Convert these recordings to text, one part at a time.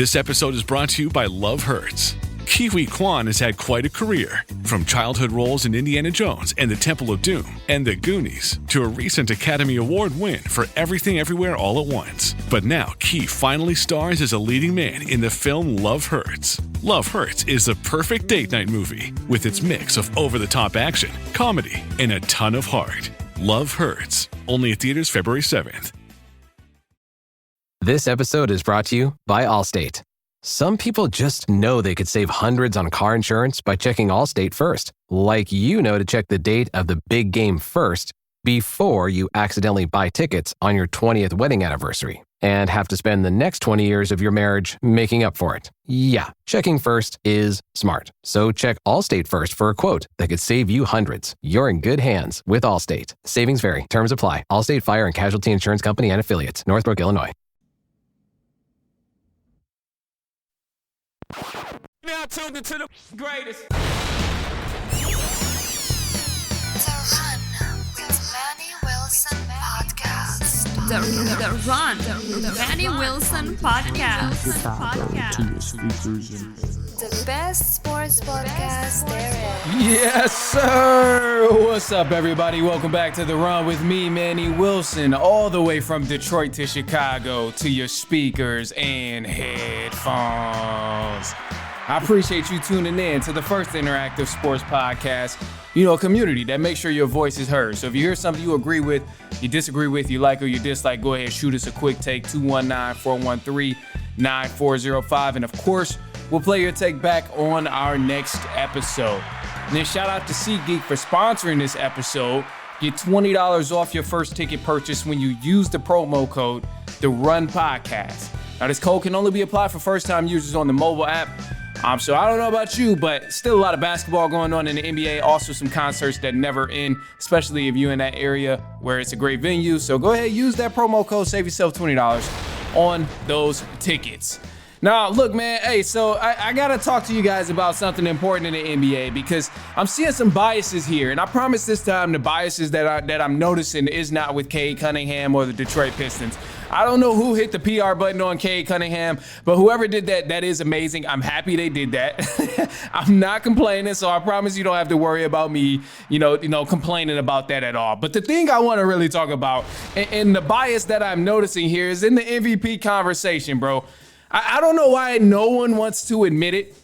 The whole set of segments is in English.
This episode is brought to you by Love Hurts. Kiwi Kwan has had quite a career, from childhood roles in Indiana Jones and the Temple of Doom and The Goonies to a recent Academy Award win for Everything Everywhere All at Once. But now Ki finally stars as a leading man in the film Love Hurts. Love Hurts is the perfect date night movie with its mix of over-the-top action, comedy, and a ton of heart. Love Hurts, only at theaters February 7th. This episode is brought to you by Allstate. Some people just know they could save hundreds on car insurance by checking Allstate first. Like you know to check the date of the big game first before you accidentally buy tickets on your 20th wedding anniversary and have to spend the next 20 years of your marriage making up for it. Yeah, checking first is smart. So check Allstate first for a quote that could save you hundreds. You're in good hands with Allstate. Savings vary. Terms apply. Allstate Fire and Casualty Insurance Company and Affiliates. Northbrook, Illinois. Now tuned into the greatest. The Run with Manny Wilson podcast. The Manny Wilson podcast. The best sports podcast there is. Yes, sir. What's up, everybody? Welcome back to The Run with me, Manny Wilson, all the way from Detroit to Chicago to your speakers and headphones. I appreciate you tuning in to the first interactive sports podcast, community that makes sure your voice is heard. So if you hear something you agree with, you disagree with, you like or you dislike, go ahead, shoot us a quick take, 219-413-9405. And of course, we'll play your take back on our next episode. And then shout out to SeatGeek for sponsoring this episode. Get $20 off your first ticket purchase when you use the promo code TheRunPodcast. Now, this code can only be applied for first-time users on the mobile app. So I don't know about you, but still a lot of basketball going on in the NBA. Also some concerts that never end, especially if you're in that area where it's a great venue. So go ahead, use that promo code, save yourself $20 on those tickets. Now, look, man, hey, so I got to talk to you guys about something important in the NBA because I'm seeing some biases here. And I promise this time the biases that I'm noticing is not with Cade Cunningham or the Detroit Pistons. I don't know who hit the PR button on Cade Cunningham, but whoever did that, that is amazing. I'm happy they did that. I'm not complaining, so I promise you don't have to worry about me, complaining about that at all. But the thing I want to really talk about, and the bias that I'm noticing here is in the MVP conversation, bro. I don't know why no one wants to admit it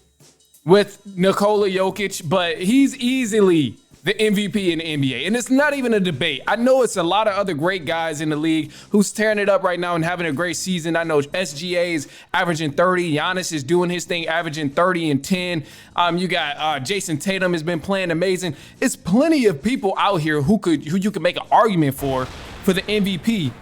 with Nikola Jokic, but he's easily the MVP in the NBA. And it's not even a debate. I know it's a lot of other great guys in the league who's tearing it up right now and having a great season. I know SGA is averaging 30. Giannis is doing his thing, averaging 30 and 10. You got Jason Tatum has been playing amazing. It's plenty of people out here who you could make an argument for the MVP.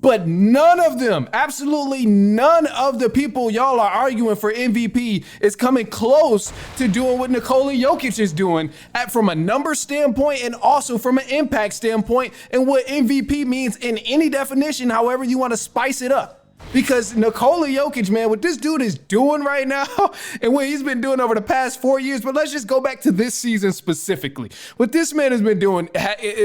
But none of them, absolutely none of the people y'all are arguing for MVP is coming close to doing what Nikola Jokic is doing from a number standpoint and also from an impact standpoint and what MVP means in any definition, however you want to spice it up. Because Nikola Jokic, man, what this dude is doing right now and what he's been doing over the past 4 years, but let's just go back to this season specifically. What this man has been doing,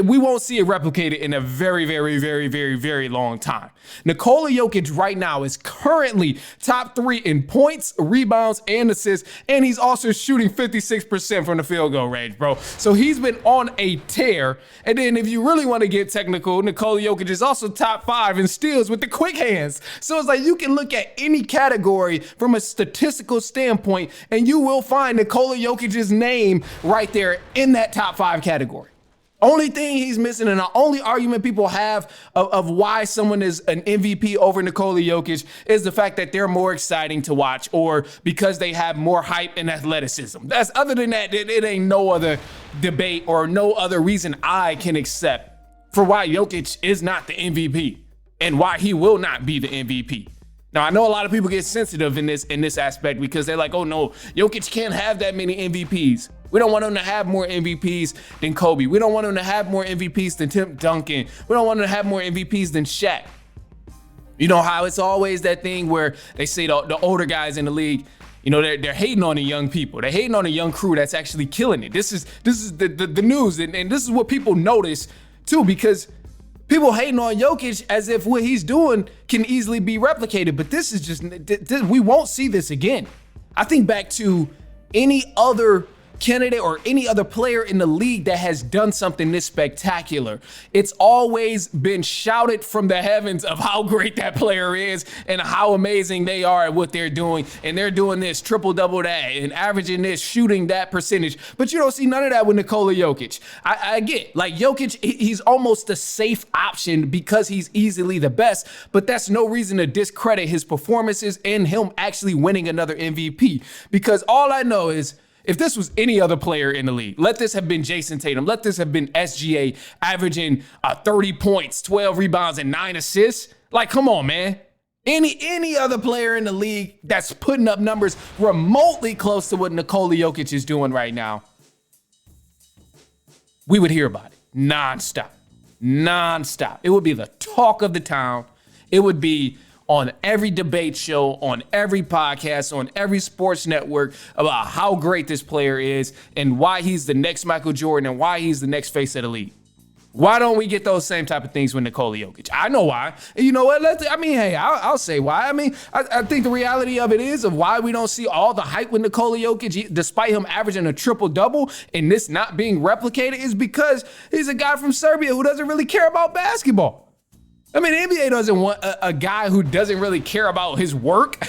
we won't see it replicated in a very, very, very, very, very long time. Nikola Jokic right now is currently top 3 in points, rebounds, and assists, and he's also shooting 56% from the field goal range, bro. So he's been on a tear. And then if you really want to get technical, Nikola Jokic is also top 5 in steals with the quick hands. So it's like you can look at any category from a statistical standpoint and you will find Nikola Jokic's name right there in that top 5 category. Only thing he's missing and the only argument people have of why someone is an MVP over Nikola Jokic is the fact that they're more exciting to watch or because they have more hype and athleticism. Other than that, it ain't no other debate or no other reason I can accept for why Jokic is not the MVP. And why he will not be the MVP. Now, I know a lot of people get sensitive in this aspect because they're like, oh no, Jokic can't have that many MVPs. We don't want him to have more MVPs than Kobe. We don't want him to have more MVPs than Tim Duncan. We don't want him to have more MVPs than Shaq. You know how it's always that thing where they say the older guys in the league, they're hating on the young people. They're hating on the young crew that's actually killing it. This is the news, and this is what people notice too, because people hating on Jokic as if what he's doing can easily be replicated. But this is just, we won't see this again. I think back to any other candidate or any other player in the league that has done something this spectacular. It's always been shouted from the heavens of how great that player is and how amazing they are at what they're doing. And they're doing this, triple-double that, and averaging this, shooting that percentage. But you don't see none of that with Nikola Jokic. I get, like, Jokic, he's almost a safe option because he's easily the best, but that's no reason to discredit his performances and him actually winning another MVP. Because all I know is, if this was any other player in the league, let this have been Jason Tatum, let this have been SGA averaging 30 points, 12 rebounds, and 9 assists. Like, come on, man. Any other player in the league that's putting up numbers remotely close to what Nikola Jokic is doing right now, we would hear about it nonstop. It would be the talk of the town. It would be on every debate show, on every podcast, on every sports network about how great this player is and why he's the next Michael Jordan and why he's the next face of the league. Why don't we get those same type of things with Nikola Jokic? I know why. And you know what? I'll say why. I think the reality of it is of why we don't see all the hype with Nikola Jokic, despite him averaging a triple-double and this not being replicated, is because he's a guy from Serbia who doesn't really care about basketball. I mean, the NBA doesn't want a guy who doesn't really care about his work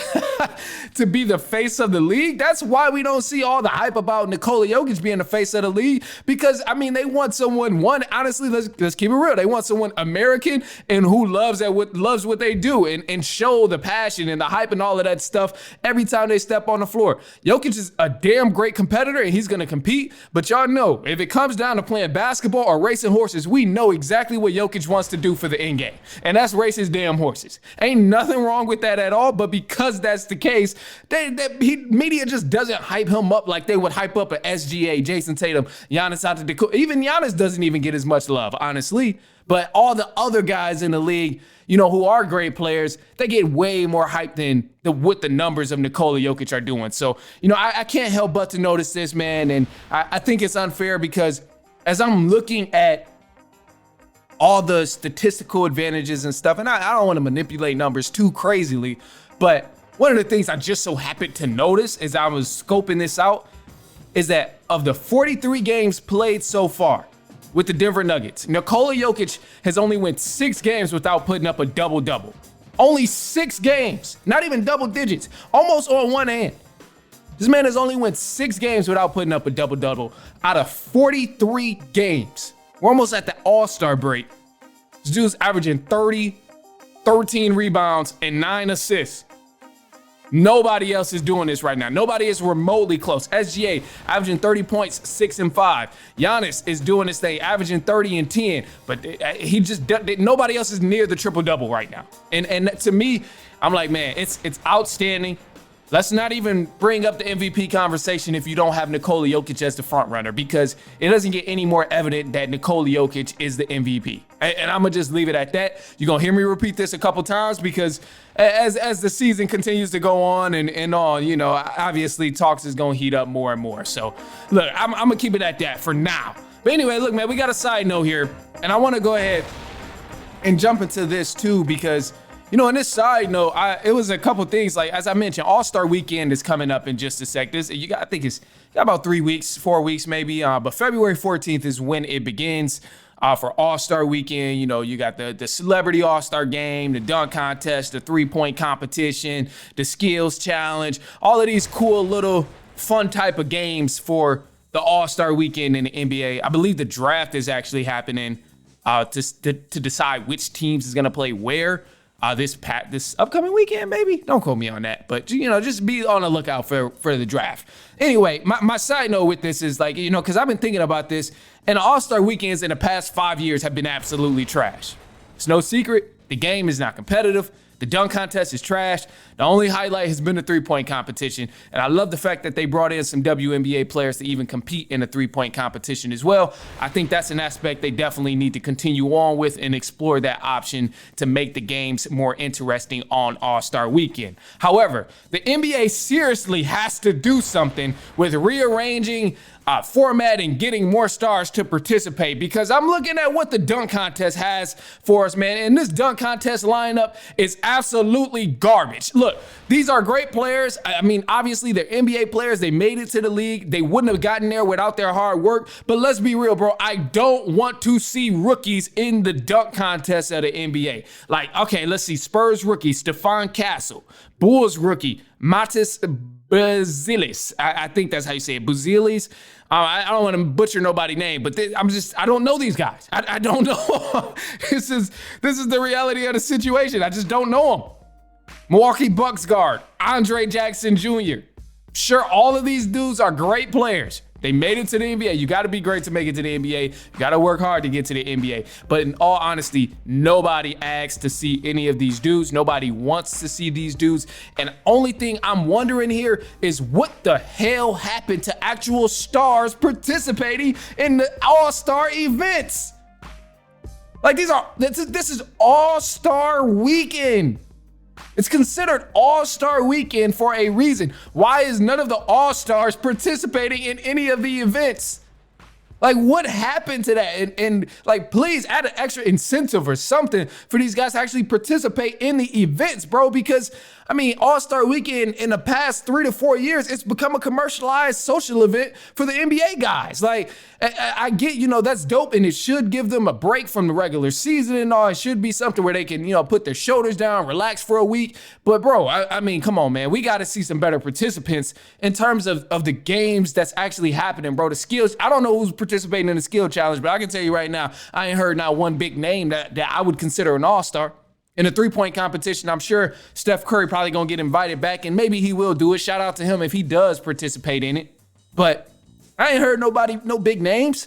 to be the face of the league. That's why we don't see all the hype about Nikola Jokic being the face of the league. Because, I mean, they want someone, honestly, let's keep it real. They want someone American and who loves what they do and show the passion and the hype and all of that stuff every time they step on the floor. Jokic is a damn great competitor and he's going to compete. But y'all know, if it comes down to playing basketball or racing horses, we know exactly what Jokic wants to do for the end game. And that's race his damn horses. Ain't nothing wrong with that at all, but because that's the case, media just doesn't hype him up like they would hype up an SGA, Jason Tatum, Giannis Antetokounmpo. Even Giannis doesn't even get as much love, honestly. But all the other guys in the league, you know, who are great players, they get way more hype than what the numbers of Nikola Jokic are doing. So, you know, I can't help but to notice this, man. And I think it's unfair because as I'm looking at all the statistical advantages and stuff, and I don't want to manipulate numbers too crazily, but one of the things I just so happened to notice as I was scoping this out is that of the 43 games played so far with the Denver Nuggets, Nikola Jokic has only went 6 games without putting up a double-double. Only 6 games, not even double digits, almost on one hand. This man has only went 6 games without putting up a double-double out of 43 games. We're almost at the All-Star break. This dude's averaging 30, 13 rebounds, and 9 assists. Nobody else is doing this right now. Nobody is remotely close. SGA averaging 30 points, 6 and 5. Giannis is doing this thing, averaging 30 and 10. But nobody else is near the triple-double right now. And to me, I'm like, man, it's outstanding. Let's not even bring up the MVP conversation if you don't have Nikola Jokic as the front runner, because it doesn't get any more evident that Nikola Jokic is the MVP. And I'm going to just leave it at that. You're going to hear me repeat this a couple times because as the season continues to go on and on, you know, obviously talks is going to heat up more and more. So, look, I'm going to keep it at that for now. But anyway, look, man, we got a side note here, and I want to go ahead and jump into this too because, you know, on this side note, it was a couple things. Like, as I mentioned, All-Star Weekend is coming up in just a sec. I think it's got about 3 weeks, 4 weeks maybe. But February 14th is when it begins for All-Star Weekend. You know, you got the Celebrity All-Star Game, the dunk contest, the three-point competition, the skills challenge, all of these cool little fun type of games for the All-Star Weekend in the NBA. I believe the draft is actually happening to decide which teams is going to play where. This upcoming weekend, maybe? Don't quote me on that. But, you know, just be on the lookout for the draft. Anyway, my side note with this is, like, you know, because I've been thinking about this, and the All-Star weekends in the past 5 years have been absolutely trash. It's no secret. The game is not competitive. The dunk contest is trash. The only highlight has been the three-point competition. And I love the fact that they brought in some WNBA players to even compete in the three-point competition as well. I think that's an aspect they definitely need to continue on with and explore that option to make the games more interesting on All-Star Weekend. However, the NBA seriously has to do something with rearranging format and getting more stars to participate, because I'm looking at what the dunk contest has for us, man. And this dunk contest lineup is absolutely garbage. Look, these are great players. I mean, obviously they're NBA players. They made it to the league. They wouldn't have gotten there without their hard work. But let's be real, bro. I don't want to see rookies in the dunk contest of the NBA. Like, okay, let's see. Spurs rookie, Stephon Castle. Bulls rookie, Matis Buzelis. I think that's how you say it. Buzelis. I don't want to butcher nobody's name, but I don't know these guys. I don't know. This is the reality of the situation. I just don't know them. Milwaukee Bucks guard, Andre Jackson Jr. Sure, all of these dudes are great players. They made it to the NBA. You got to be great to make it to the NBA. You got to work hard to get to the NBA. But in all honesty, nobody asks to see any of these dudes. Nobody wants to see these dudes. And the only thing I'm wondering here is what the hell happened to actual stars participating in the All-Star events? Like this is All-Star Weekend. It's considered All-Star Weekend for a reason. Why is none of the All-Stars participating in any of the events? Like, what happened to that? And like, please add an extra incentive or something for these guys to actually participate in the events, bro. Because, I mean, All-Star Weekend in the past 3 to 4 years, it's become a commercialized social event for the NBA guys. Like, I get, that's dope, and it should give them a break from the regular season and all. It should be something where they can, put their shoulders down, relax for a week. But, bro, I mean, come on, man. We got to see some better participants in terms of the games that's actually happening, bro. The skills, I don't know who's participating in the skill challenge, but I can tell you right now, I ain't heard not one big name that I would consider an all-star. In a three-point competition, I'm sure Steph Curry probably gonna get invited back, and maybe he will do it. Shout out to him if he does participate in it. But I ain't heard no big names.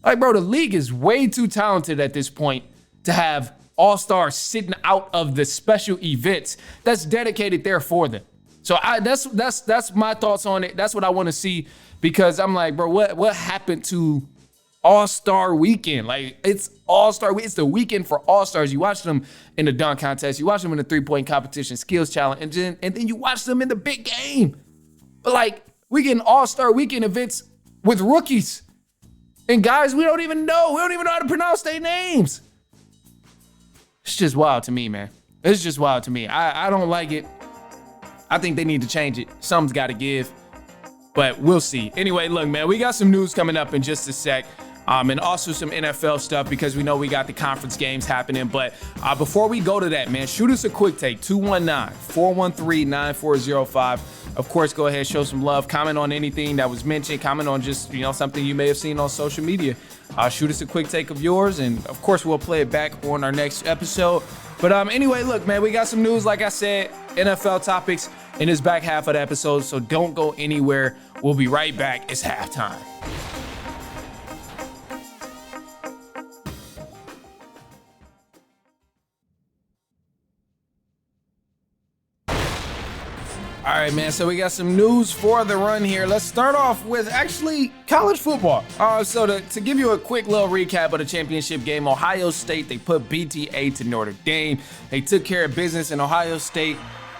Like, bro, the league is way too talented at this point to have all-stars sitting out of the special events that's dedicated there for them. So that's my thoughts on it. That's what I want to see, because I'm like, bro, what happened to All-Star Weekend? Like, it's All-Star Week. It's the weekend for All-Stars. You watch them in the dunk contest. You watch them in the three-point competition, skills challenge, and then you watch them in the big game. But, like, we getting All-Star Weekend events with rookies and guys we don't even know. We don't even know how to pronounce their names. It's just wild to me, man. It's just wild to me. I don't like it. I think they need to change it. Something's got to give. But we'll see. Anyway, look, man, we got some news coming up in just a sec. And also some NFL stuff, because we know we got the conference games happening. But before we go to that, man, shoot us a quick take, 219-413-9405. Of course, go ahead, show some love. Comment on anything that was mentioned. Comment on just, something you may have seen on social media. Shoot us a quick take of yours. And, of course, we'll play it back on our next episode. But anyway, look, man, we got some news, like I said, NFL topics in this back half of the episode. So don't go anywhere. We'll be right back. It's halftime. All right, man, so we got some news for the run here. Let's start off with actually college football. So to give you a quick little recap of the championship game, Ohio State, they put BTA to Notre Dame. They took care of business, and Ohio State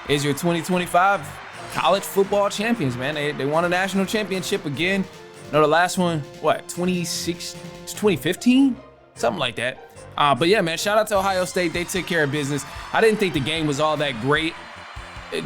is your 2025 college football champions, man. They won a national championship again. The last one, 2015? Something like that. But yeah, man, shout out to Ohio State. They took care of business. I didn't think the game was all that great.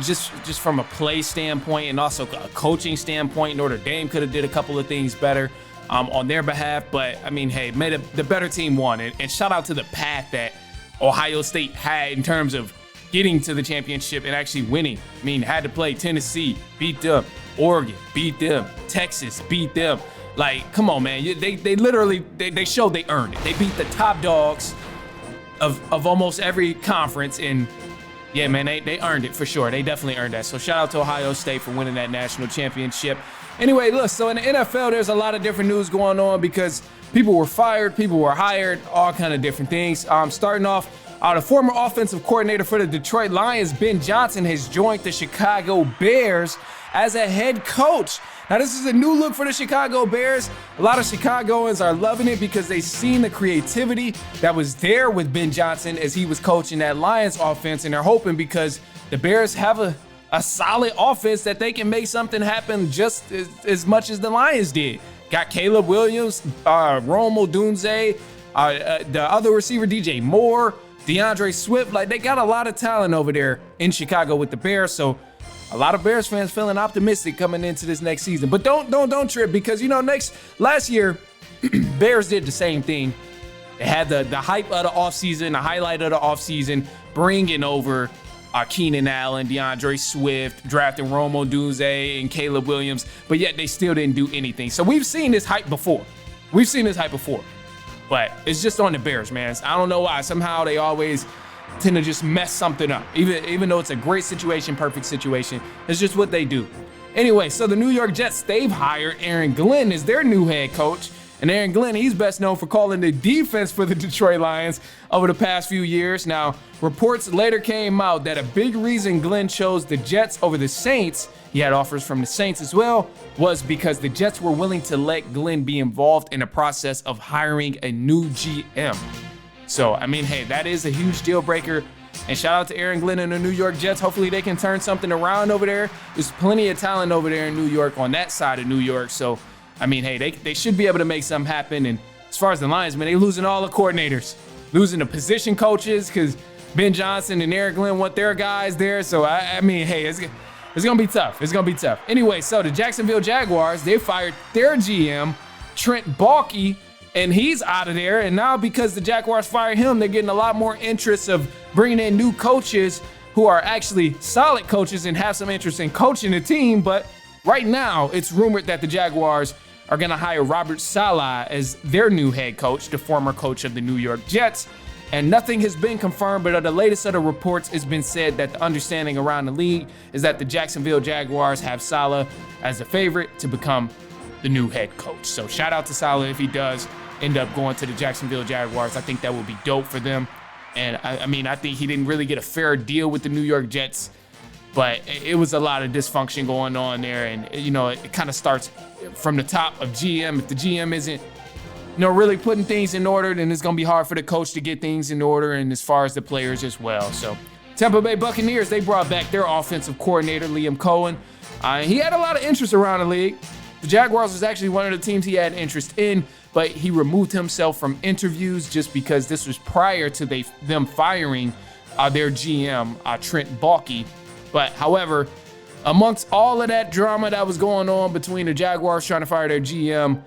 Just from a play standpoint and also a coaching standpoint, Notre Dame could have did a couple of things better on their behalf. But, I mean, hey, the better team won. And shout out to the path that Ohio State had in terms of getting to the championship and actually winning. I mean, had to play Tennessee, beat them. Oregon, beat them. Texas, beat them. Like, come on, man. They literally showed they earned it. They beat the top dogs of almost every conference, and yeah, man, they earned it for sure. They definitely earned that. So shout out to Ohio State for winning that national championship. Anyway, look, so in the NFL, there's a lot of different news going on because people were fired, people were hired, all kind of different things. Starting off, the former offensive coordinator for the Detroit Lions, Ben Johnson, has joined the Chicago Bears as a head coach. Now, this is a new look for the Chicago Bears. A lot of Chicagoans are loving it because they've seen the creativity that was there with Ben Johnson as he was coaching that Lions offense, and they're hoping because the Bears have a a solid offense that they can make something happen just as much as the Lions did. Got Caleb Williams, Rome Odunze, the other receiver, DJ Moore, DeAndre Swift. Like, they got a lot of talent over there in Chicago with the Bears. So a lot of Bears fans feeling optimistic coming into this next season. But don't trip, because, last year, Bears did the same thing. They had the hype of the offseason, the highlight of the offseason, bringing over Keenan Allen, DeAndre Swift, drafting Rome Odunze and Caleb Williams, but yet they still didn't do anything. So we've seen this hype before. But it's just on the Bears, man. I don't know why. Somehow they always tend to just mess something up. Even though it's a great situation, perfect situation, it's just what they do. Anyway, so the New York Jets, they've hired Aaron Glenn as their new head coach. And Aaron Glenn, he's best known for calling the defense for the Detroit Lions over the past few years. Now, reports later came out that a big reason Glenn chose the Jets over the Saints, he had offers from the Saints as well, was because the Jets were willing to let Glenn be involved in the process of hiring a new GM. So, hey, that is a huge deal breaker. And shout out to Aaron Glenn and the New York Jets. Hopefully they can turn something around over there. There's plenty of talent over there in New York, on that side of New York. So, hey, they should be able to make something happen. And as far as the Lions, man, they losing all the coordinators, losing the position coaches, because Ben Johnson and Aaron Glenn want their guys there. So, hey, it's going to be tough. It's going to be tough. Anyway, so the Jacksonville Jaguars, they fired their GM, Trent Baalke, and he's out of there. And now because the Jaguars fired him, they're getting a lot more interest of bringing in new coaches who are actually solid coaches and have some interest in coaching the team. But right now, it's rumored that the Jaguars are going to hire Robert Saleh as their new head coach, the former coach of the New York Jets. And nothing has been confirmed, but the latest of the reports has been said that the understanding around the league is that the Jacksonville Jaguars have Saleh as a favorite to become the new head coach. So shout out to Saleh if he does end up going to the Jacksonville Jaguars. I think that would be dope for them. And I think he didn't really get a fair deal with the New York Jets, but it was a lot of dysfunction going on there. And, it kind of starts from the top of GM. If the GM isn't, really putting things in order, then it's going to be hard for the coach to get things in order, and as far as the players as well. So Tampa Bay Buccaneers, they brought back their offensive coordinator, Liam Cohen. He had a lot of interest around the league. The Jaguars was actually one of the teams he had interest in, but he removed himself from interviews just because this was prior to them firing their GM, Trent Baalke. But however, amongst all of that drama that was going on between the Jaguars trying to fire their GM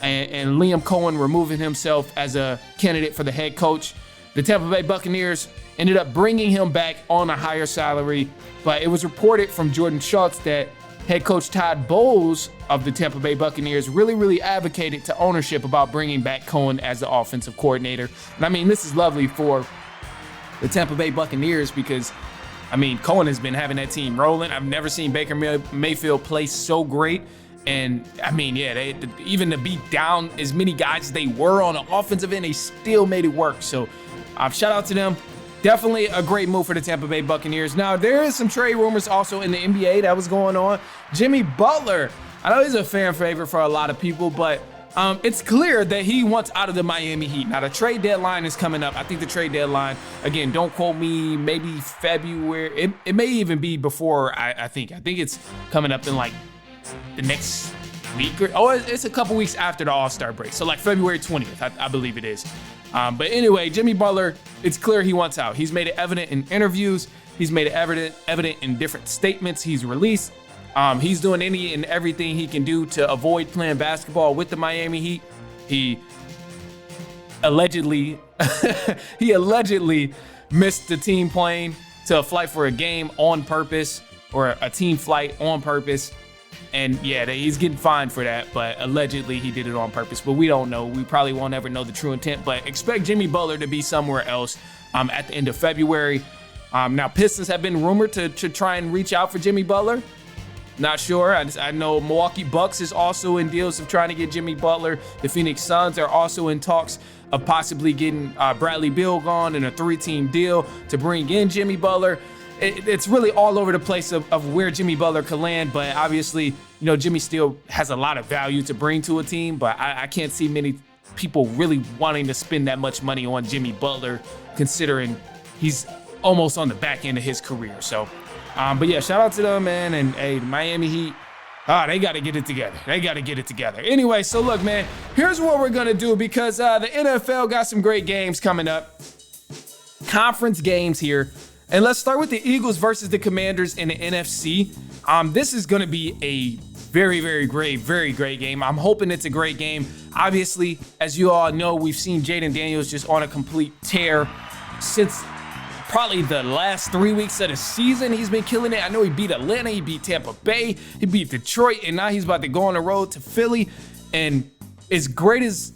and Liam Cohen removing himself as a candidate for the head coach, the Tampa Bay Buccaneers ended up bringing him back on a higher salary. But it was reported from Jordan Schultz that head coach Todd Bowles of the Tampa Bay Buccaneers really advocated to ownership about bringing back Cohen as the offensive coordinator. And this is lovely for the Tampa Bay Buccaneers because Cohen has been having that team rolling. I've never seen Baker Mayfield play so great. And they even to be down as many guys as they were on the offensive end, they still made it work. So shout out to them. Definitely a great move for the Tampa Bay Buccaneers. Now, there is some trade rumors also in the NBA that was going on. Jimmy Butler, I know he's a fan favorite for a lot of people, but it's clear that he wants out of the Miami Heat. Now, the trade deadline is coming up. I think the trade deadline, again, don't quote me, maybe February. It may even be before, I think. I think it's coming up in like the next week. It's a couple weeks after the All-Star break. So like February 20th, I believe it is. But anyway, Jimmy Butler, it's clear he wants out. He's made it evident in interviews. He's made it evident in different statements he's released. He's doing any and everything he can do to avoid playing basketball with the Miami Heat. He allegedly missed the team plane to a flight for a game on purpose, or a team flight on purpose. And he's getting fined for that, but allegedly he did it on purpose. But we don't know. We probably won't ever know the true intent, but expect Jimmy Butler to be somewhere else at the end of February. Now, Pistons have been rumored to try and reach out for Jimmy Butler. Not sure. I know Milwaukee Bucks is also in deals of trying to get Jimmy Butler. The Phoenix Suns are also in talks of possibly getting Bradley Beal gone in a 3-team deal to bring in Jimmy Butler. It's really all over the place of where Jimmy Butler could land, but obviously, Jimmy still has a lot of value to bring to a team, but I can't see many people really wanting to spend that much money on Jimmy Butler, considering he's almost on the back end of his career. So But yeah, shout out to them, man. And hey, Miami Heat, they got to get it together. Anyway, so look, man, here's what we're going to do because the NFL got some great games coming up. Conference games here. And let's start with the Eagles versus the Commanders in the NFC. This is going to be a very, very great game. I'm hoping it's a great game. Obviously, as you all know, we've seen Jayden Daniels just on a complete tear since probably the last 3 weeks of the season. He's been killing it. I know he beat Atlanta, he beat Tampa Bay, he beat Detroit, and now he's about to go on the road to Philly. And as great as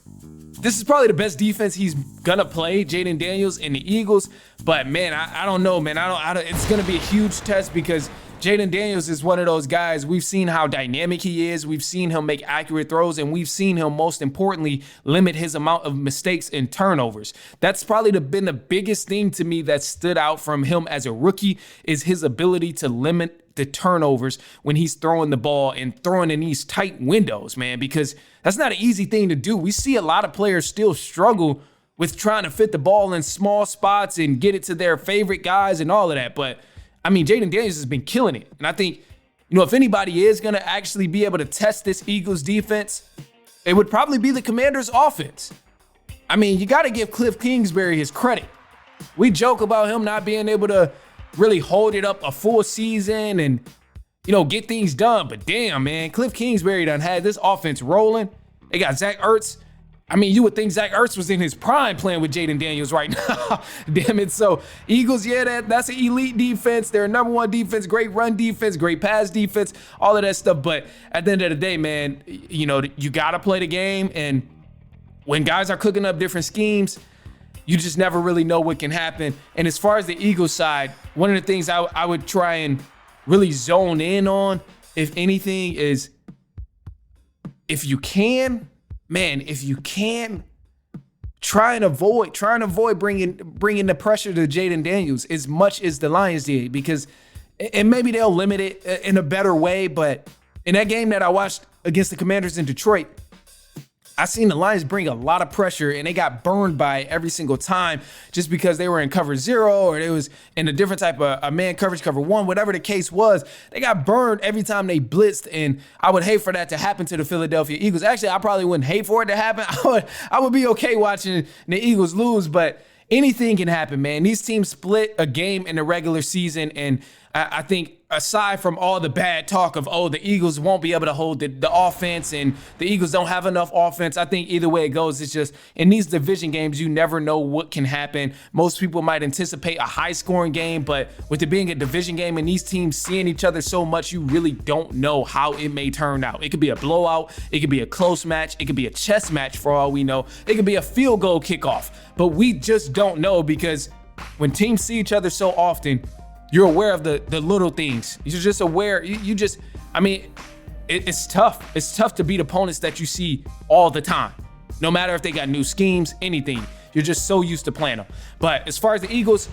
this is probably the best defense he's gonna play, Jayden Daniels and the Eagles. But man, I don't know, man. I don't. It's gonna be a huge test because Jayden Daniels is one of those guys. We've seen how dynamic he is. We've seen him make accurate throws, and we've seen him, most importantly, limit his amount of mistakes and turnovers. That's probably been the biggest thing to me that stood out from him as a rookie is his ability to limit the turnovers when he's throwing the ball and throwing in these tight windows, man, because that's not an easy thing to do. We see a lot of players still struggle with trying to fit the ball in small spots and get it to their favorite guys and all of that. But I mean, Jayden Daniels has been killing it. And I think, if anybody is going to actually be able to test this Eagles defense, it would probably be the Commanders offense. I mean, you got to give Cliff Kingsbury his credit. We joke about him not being able to really hold it up a full season and, get things done. But damn, man, Cliff Kingsbury done had this offense rolling. They got Zach Ertz. I mean, you would think Zach Ertz was in his prime playing with Jayden Daniels right now. Damn it. So Eagles, yeah, that's an elite defense. They're number one defense, great run defense, great pass defense, all of that stuff. But at the end of the day, man, you got to play the game. And when guys are cooking up different schemes, you just never really know what can happen. And as far as the Eagles side, one of the things I would try and really zone in on, if anything, is if you can, try and avoid bringing the pressure to Jayden Daniels as much as the Lions did, because, and maybe they'll limit it in a better way, but in that game that I watched against the Commanders in Detroit, I seen the Lions bring a lot of pressure and they got burned by it every single time just because they were in cover 0 or they was in a different type of a man coverage, cover 1, whatever the case was. They got burned every time they blitzed, and I would hate for that to happen to the Philadelphia Eagles. Actually, I probably wouldn't hate for it to happen. I would be okay watching the Eagles lose, but anything can happen, man. These teams split a game in the regular season, and I think aside from all the bad talk of, the Eagles won't be able to hold the offense and the Eagles don't have enough offense, I think either way it goes, it's just in these division games, you never know what can happen. Most people might anticipate a high-scoring game, but with it being a division game and these teams seeing each other so much, you really don't know how it may turn out. It could be a blowout. It could be a close match. It could be a chess match for all we know. It could be a field goal kickoff, but we just don't know because when teams see each other so often, you're aware of the little things. You're just aware. It's tough. It's tough to beat opponents that you see all the time. No matter if they got new schemes, anything. You're just so used to playing them. But as far as the Eagles,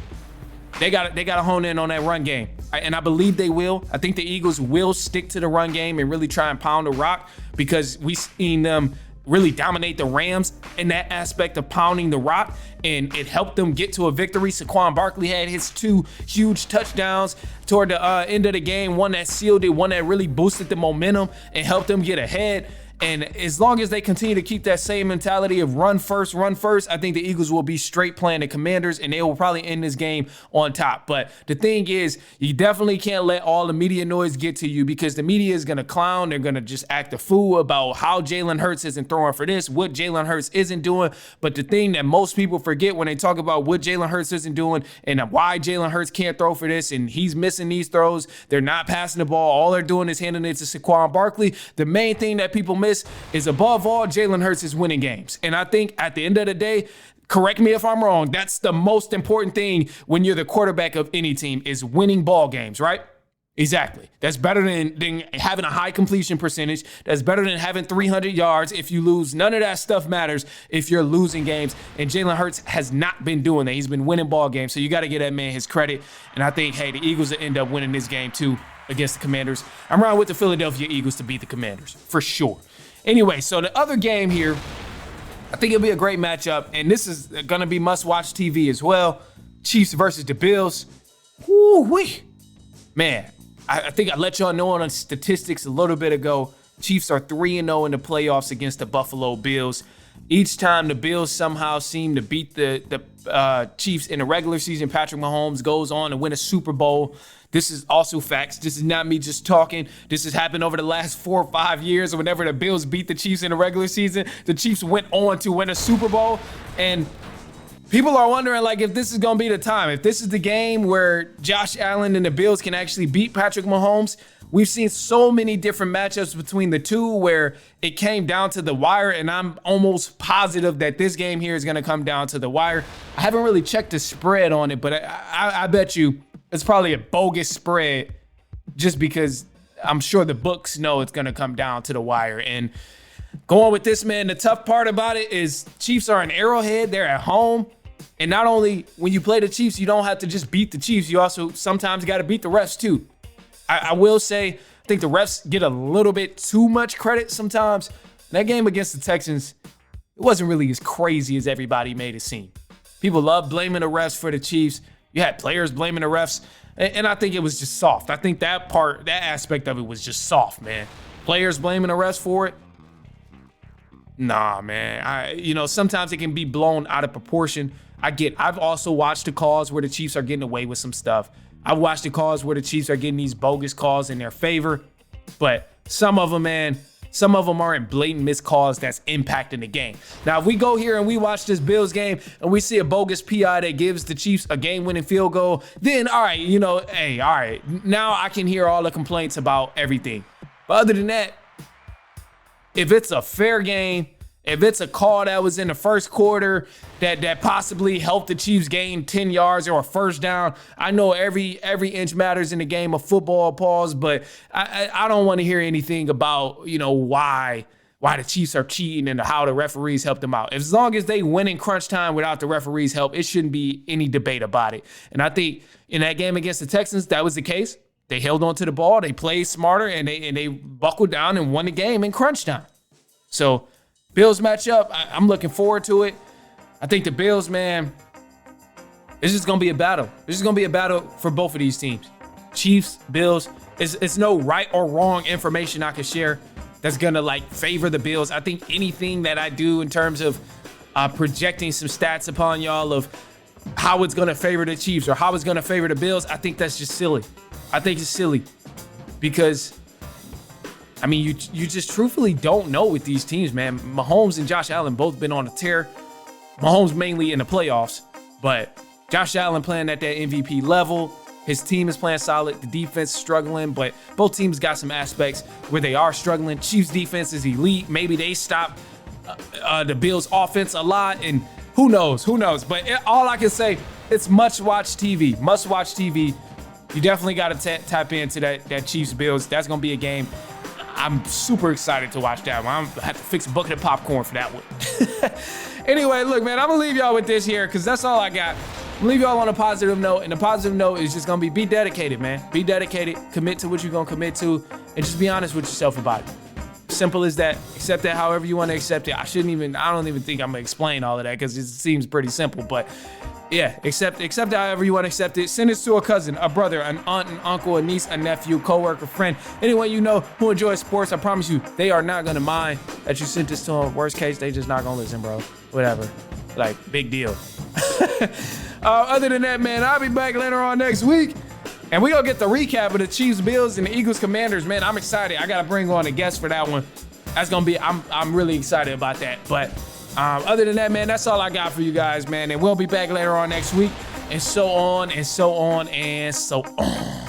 they got to hone in on that run game. And I believe they will. I think the Eagles will stick to the run game and really try and pound the rock because we've seen them really dominate the Rams in that aspect of pounding the rock, and it helped them get to a victory. Saquon Barkley had his 2 huge touchdowns toward the end of the game, one that sealed it, one that really boosted the momentum and helped them get ahead. And as long as they continue to keep that same mentality of run first, I think the Eagles will be straight playing the Commanders and they will probably end this game on top. But the thing is, you definitely can't let all the media noise get to you because the media is going to clown. They're going to just act a fool about how Jalen Hurts isn't throwing for this, what Jalen Hurts isn't doing. But the thing that most people forget when they talk about what Jalen Hurts isn't doing and why Jalen Hurts can't throw for this and he's missing these throws, they're not passing the ball. All they're doing is handing it to Saquon Barkley. The main thing that people miss is above all, Jalen Hurts is winning games. And I think at the end of the day, correct me if I'm wrong, that's the most important thing when you're the quarterback of any team is winning ball games, right? Exactly. That's better than having a high completion percentage. That's better than having 300 yards if you lose. None of that stuff matters if you're losing games. And Jalen Hurts has not been doing that. He's been winning ball games. So you got to give that man his credit. And I think, the Eagles will end up winning this game too against the Commanders. I'm riding with the Philadelphia Eagles to beat the Commanders for sure. Anyway, so the other game here, I think it'll be a great matchup, and this is going to be must-watch TV as well. Chiefs versus the Bills. Woo-wee. man, I think I let y'all know on statistics a little bit ago. Chiefs are 3-0 in the playoffs against the Buffalo Bills. Each time the Bills somehow seem to beat the Chiefs in the regular season, Patrick Mahomes goes on to win a Super Bowl. This is also facts. This is not me just talking. This has happened over the last 4 or 5 years. Whenever the Bills beat the Chiefs in the regular season, the Chiefs went on to win a Super Bowl. And people are wondering, like, if this is going to be the time. If this is the game where Josh Allen and the Bills can actually beat Patrick Mahomes. We've seen so many different matchups between the two where it came down to the wire, and I'm almost positive that this game here is going to come down to the wire. I haven't really checked the spread on it, but I bet you it's probably a bogus spread just because I'm sure the books know it's going to come down to the wire. And going with this, man, the tough part about it is Chiefs are in Arrowhead. They're at home. And not only when you play the Chiefs, you don't have to just beat the Chiefs. You also sometimes got to beat the refs too. I will say, I think the refs get a little bit too much credit sometimes. That game against the Texans, it wasn't really as crazy as everybody made it seem. People love blaming the refs for the Chiefs. You had players blaming the refs, and I think it was just soft. I think that aspect of it was just soft, man. Players blaming the refs for it? Nah, man. Sometimes it can be blown out of proportion. I've also watched the calls where the Chiefs are getting away with some stuff. I've watched the calls where the Chiefs are getting these bogus calls in their favor, but some of them aren't blatant missed calls that's impacting the game. Now, if we go here and we watch this Bills game and we see a bogus PI that gives the Chiefs a game-winning field goal, then all right, all right. Now I can hear all the complaints about everything. But other than that, if it's a fair game, if it's a call that was in the first quarter that possibly helped the Chiefs gain 10 yards or a first down, I know every inch matters in the game of football, pause, but I don't want to hear anything about, why the Chiefs are cheating and how the referees helped them out. As long as they win in crunch time without the referees' help, it shouldn't be any debate about it. And I think in that game against the Texans, that was the case. They held on to the ball, they played smarter, and they buckled down and won the game in crunch time. So Bills matchup, I'm looking forward to it. I think the Bills, man, it's just going to be a battle. This is going to be a battle for both of these teams. Chiefs, Bills, it's no right or wrong information I can share that's going to, favor the Bills. I think anything that I do in terms of projecting some stats upon y'all of how it's going to favor the Chiefs or how it's going to favor the Bills, I think that's just silly. I think it's silly because you just truthfully don't know with these teams, man. Mahomes and Josh Allen both been on a tear. Mahomes mainly in the playoffs, but Josh Allen playing at that MVP level. His team is playing solid. The defense is struggling, but both teams got some aspects where they are struggling. Chiefs defense is elite. Maybe they stop the Bills offense a lot, and who knows? But all I can say, it's must-watch TV. Must-watch TV. You definitely got to tap into that Chiefs Bills. That's going to be a game I'm super excited to watch that one. I'm gonna have to fix a bucket of popcorn for that one. Anyway, look, man, I'm gonna leave y'all with this here because that's all I got. I'm gonna leave y'all on a positive note, and the positive note is just gonna be dedicated, man. Be dedicated, commit to what you're gonna commit to, and just be honest with yourself about it. Simple as that. Accept that however you want to accept it. I don't even think I'm gonna explain all of that because it seems pretty simple, but yeah, accept it however you want to accept it. Send it to a cousin, a brother, an aunt, an uncle, a niece, a nephew, coworker, friend, anyone you know who enjoys sports. I promise you, they are not gonna mind that you sent this to them. Worst case, they just not gonna listen, bro. Whatever. Big deal. Other than that, man, I'll be back later on next week. And we gonna get the recap of the Chiefs, Bills, and the Eagles, Commanders. Man, I'm excited. I gotta bring on a guest for that one. That's gonna be. I'm really excited about that. But other than that, man, that's all I got for you guys, man. And we'll be back later on next week, and so on and so on and so on.